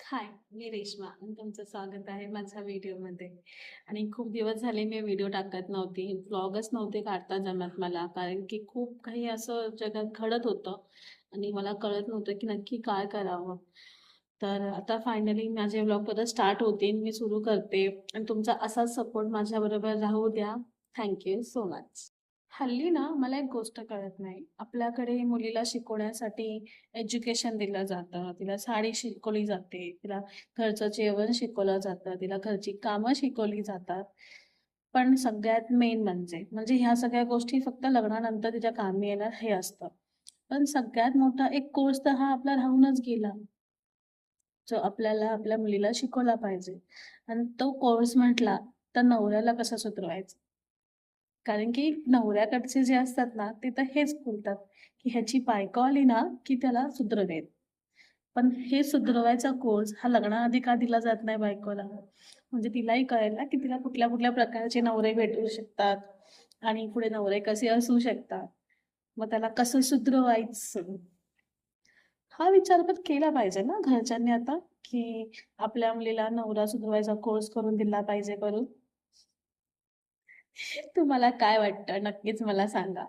हाय, मी रेश्मा आणि तुमचं स्वागत आहे माझ्या व्हिडिओमध्ये. आणि खूप दिवस झाले मी व्हिडिओ टाकत नव्हती. व्लॉगच नव्हते काढता जमत मला. कारण की खूप काही असं जगात घडत होतं आणि मला कळत नव्हतं की नक्की काय करावं. तर आता फायनली माझे व्लॉग परत स्टार्ट होतील. मी सुरू करते आणि तुमचा असाच सपोर्ट माझ्याबरोबर राहू द्या. Thank you so much. हल्ली ना मला एक गोष्ट कळत नाही. आपल्याकडे मुलीला शिकवण्यासाठी एज्युकेशन दिलं जातं, तिला साडी शिकवली जाते, तिला घरचं जेवण शिकवलं जातं, तिला घरची कामं शिकवली जातात. पण सगळ्यात मेन म्हणजे ह्या सगळ्या गोष्टी फक्त लग्नानंतर तिच्या कामी येणार हे असतं. पण सगळ्यात मोठा एक कोर्स तर हा आपला राहूनच गेला, जो आपल्याला आपल्या मुलीला शिकवला पाहिजे. आणि तो कोर्स म्हटला तर नवऱ्याला कसं सुधरवायचं. कारण की नवऱ्याकडचे जे असतात ना, ते तर हेच बोलतात, की ह्याची बायको आली ना, की त्याला सुधरवेल. पण हे सुधरवायचा कोर्स हा लग्नाआधी का दिला जात नाही बायकोला? म्हणजे तिलाही कळेल ना, की तिला कुठल्या-कुठल्या प्रकारचे नवरे भेटू शकतात आणि पुढे नवरे कसे असू शकतात. मग त्याला कसं सुधरवायचं? हा विचार पण केला पाहिजे ना घरच्यांनी आता, की आपल्या मुलीला नवरा सुधरवायचा कोर्स करून दिला पाहिजे करून. तुम्हाला काय वाटतं? नक्कीच मला सांगा.